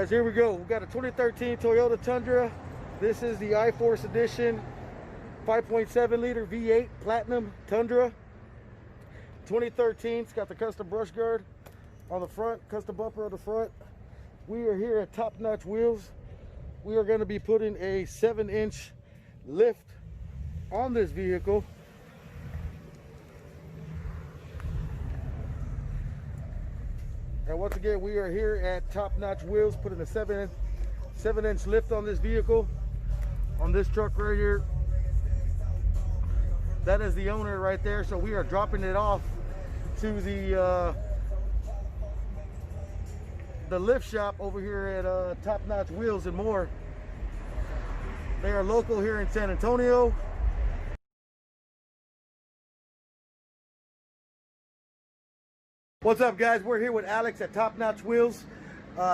guys, here we go. We got a 2013 Toyota Tundra. This is the I-Force edition 5.7 liter V8 Platinum Tundra 2013. It's got the custom brush guard on the front, custom bumper on the front. We are here at Top Notch Wheels. We are going to be putting a 7-inch lift on this vehicle. And once again, we are here at Top Notch Wheels putting a 7-inch lift on this vehicle, on this truck right here. That is the owner right there. So we are dropping it off to the lift shop over here at Top Notch Wheels and More. They are local here in San Antonio. What's up, guys? We're here with Alex at Top Notch Wheels.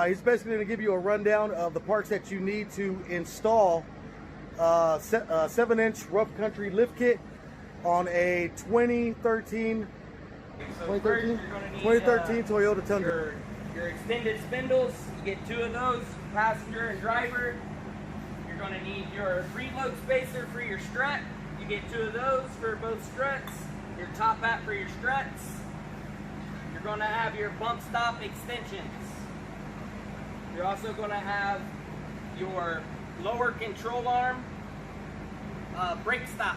He's basically going to give you a rundown of the parts that you need to install a 7-inch rough country lift kit on a 2013 Toyota Tundra. Your extended spindles, you get 2 of those, passenger and driver. You're going to need your preload spacer for your strut. You get 2 of those for both struts. Your top hat for your struts. You're going to have your bump stop extensions. You're also going to have your lower control arm brake stop.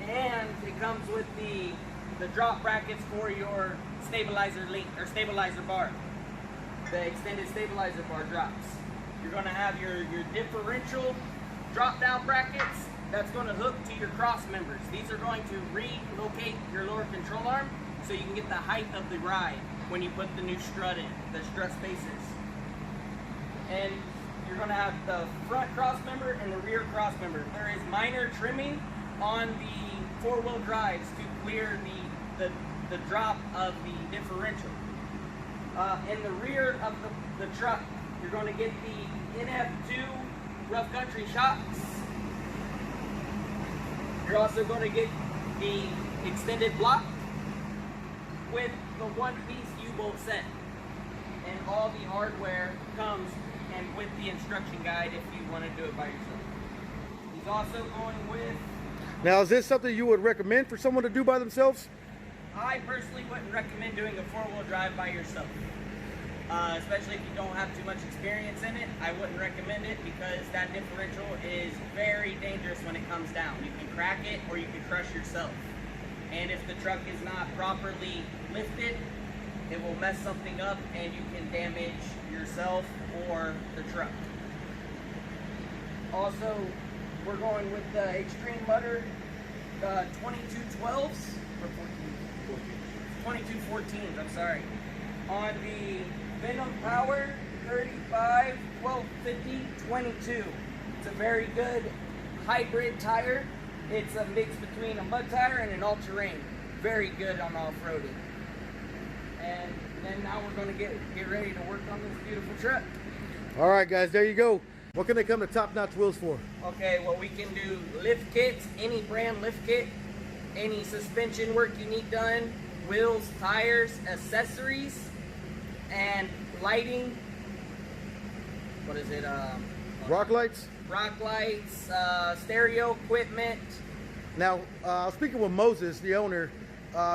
And it comes with the drop brackets for your stabilizer link or stabilizer bar. The extended stabilizer bar drops. You're going to have your differential drop down brackets. That's going to hook to your cross members. These are going to relocate your lower control arm so you can get the height of the ride when you put the new strut in, the strut spacers. And you're going to have the front cross member and the rear cross member. There is minor trimming on the 4-wheel drives to clear the drop of the differential. In the rear of the truck, you're going to get the NF2 rough country shocks. You're also going to get the extended block with the 1-piece U-bolt set. And all the hardware comes and with the instruction guide if you want to do it by yourself. He's also going with... Now, is this something you would recommend for someone to do by themselves? I personally wouldn't recommend doing a 4-wheel drive by yourself. Especially if you don't have too much experience in it. I wouldn't recommend it because that differential is very dangerous when it comes down. You can crack it or you can crush yourself. And if the truck is not properly lifted, it will mess something up and you can damage yourself or the truck. Also, we're going with the Extreme Mutter 2212s or 2214s, I'm sorry. On the Venom Power 35 1250 22. It's a very good hybrid tire. It's a mix between a mud tire and an all-terrain. Very good on off-roading. And then now we're going to get ready to work on this beautiful truck. All right, guys, there you go. What can they come to Top Notch Wheels for? Okay, well, we can do lift kits, any brand lift kit, any suspension work you need done, wheels, tires, accessories, and lighting. What is it? Rock lights? Rock lights, stereo equipment. Now, speaking with Moses, the owner,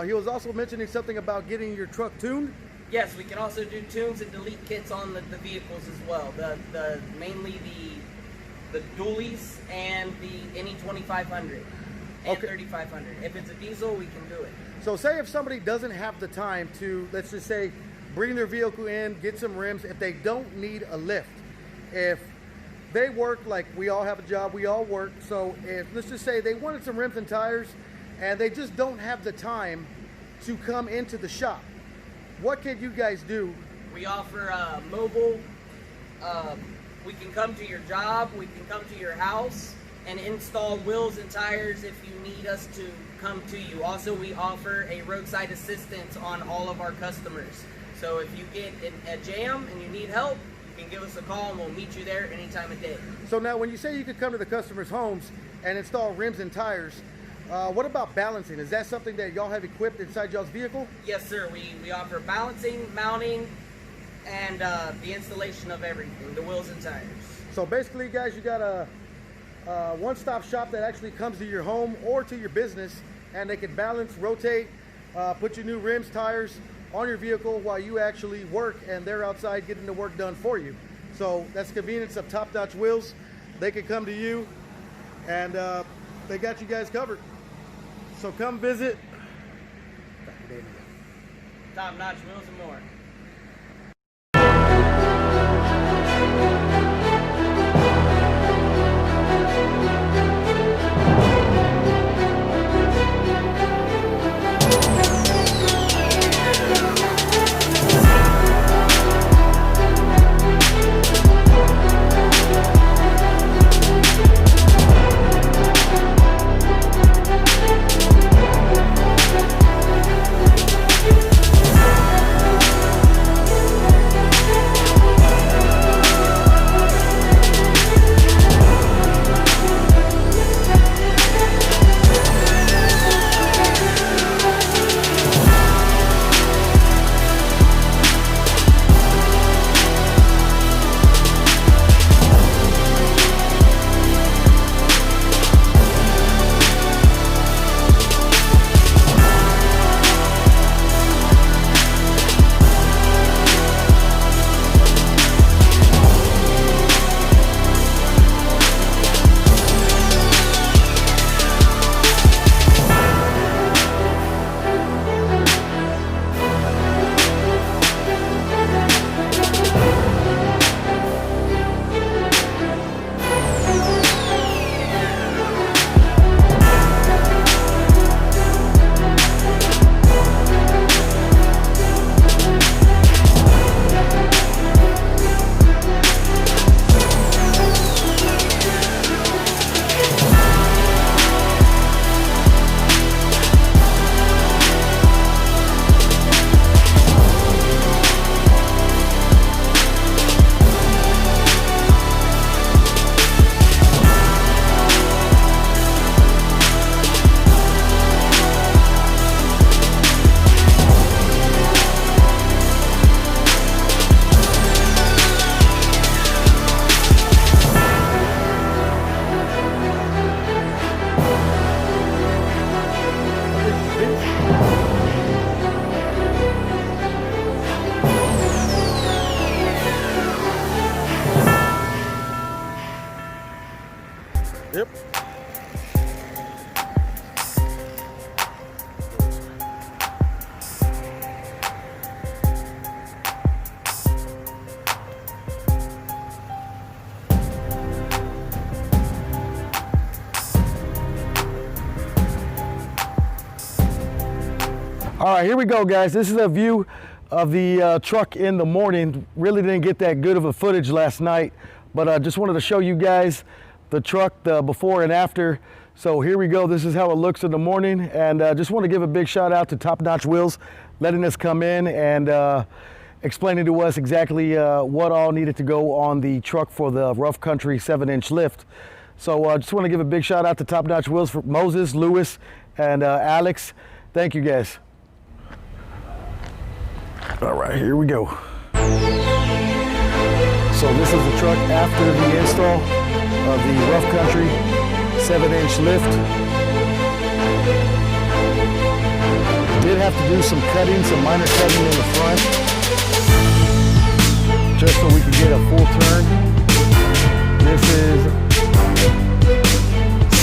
he was also mentioning something about getting your truck tuned. Yes, we can also do tunes and delete kits on the vehicles as well. Mainly the dualies and the any 2500 and 3500. If it's a diesel, we can do it. So say if somebody doesn't have the time to, let's just say, bring their vehicle in, get some rims, if they don't need a lift, if they work, like we all have a job, we all work, so if, let's just say they wanted some rims and tires and they just don't have the time to come into the shop, what can you guys do? We offer mobile, we can come to your job, we can come to your house and install wheels and tires if you need us to come to you. Also, we offer a roadside assistance on all of our customers. So if you get in a jam and you need help, you can give us a call and we'll meet you there any time of day. So now when you say you could come to the customers' homes and install rims and tires, what about balancing? Is that something that y'all have equipped inside y'all's vehicle? Yes, sir. We offer balancing, mounting, and the installation of everything, the wheels and tires. So basically, guys, you got a one-stop shop that actually comes to your home or to your business, and they can balance, rotate, put your new rims, tires on your vehicle while you actually work, and they're outside getting the work done for you. So that's the convenience of Top Notch Wheels. They can come to you, and they got you guys covered. So come visit. Top Notch Wheels and more. Yep. All right, here we go, guys. This is a view of the truck in the morning. Really didn't get that good of a footage last night, but I just wanted to show you guys the truck, the before and after. So here we go. This is how it looks in the morning, and just want to give a big shout out to Top Notch Wheels, letting us come in and explaining to us exactly what all needed to go on the truck for the rough country 7-inch lift. So I just want to give a big shout out to Top Notch Wheels for Moses, Lewis, and Alex. Thank you, guys. All right, here we go. So this is the truck after the install of the rough country 7-inch lift. Did have to do some cutting, some minor cutting in the front, just so we could get a full turn. This is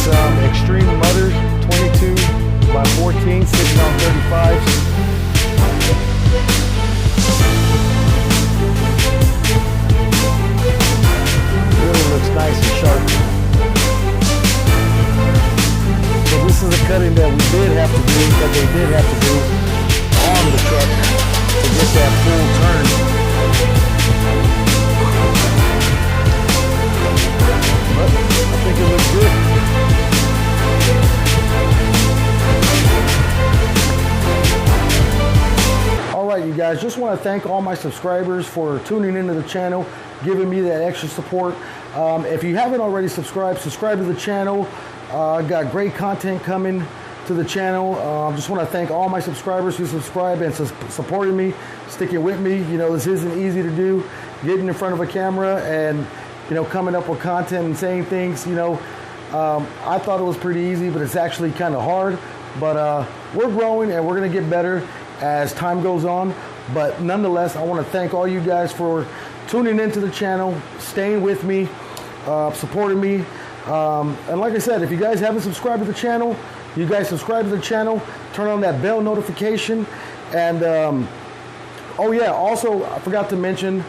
some extreme motors, 22 by 14, sitting on 35s. Really looks nice and sharp. So this is the cutting that we did have to do, that they did have to do on the truck to get that full turn. But I think it looks good. All right, you guys, just want to thank all my subscribers for tuning into the channel, giving me that extra support. If you haven't already subscribed, subscribe to the channel. Got great content coming to the channel. Just want to thank all my subscribers who subscribe and supported me, sticking with me. You know, this isn't easy to do, getting in front of a camera and, you know, coming up with content and saying things. You know, I thought it was pretty easy, but it's actually kind of hard. But we're growing and we're going to get better as time goes on. But nonetheless, I want to thank all you guys for tuning into the channel, staying with me, supporting me. And like I said, if you guys haven't subscribed to the channel, you guys subscribe to the channel, turn on that bell notification. And oh yeah, also I forgot to mention,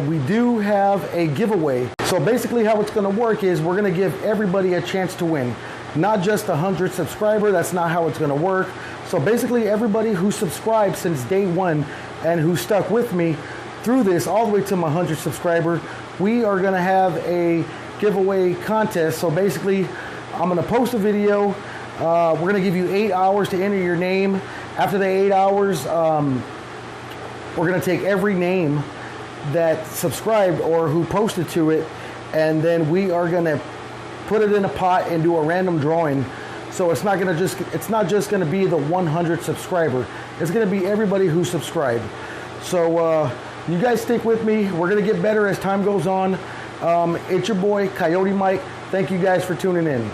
we do have a giveaway. So basically how it's going to work is we're going to give everybody a chance to win. Not just 100 subscriber, that's not how it's going to work. So basically everybody who subscribed since day one and who stuck with me through this all the way to my 100 subscriber, we are going to have a giveaway contest. So basically I'm going to post a video. We're going to give you 8 hours to enter your name. After the 8 hours, we're going to take every name that subscribed or who posted to it, and then we are going to put it in a pot and do a random drawing. So it's not just going to be the 100 subscriber. It's going to be everybody who subscribed. So you guys stick with me. We're going to get better as time goes on. It's your boy Coyote Mike. Thank you guys for tuning in.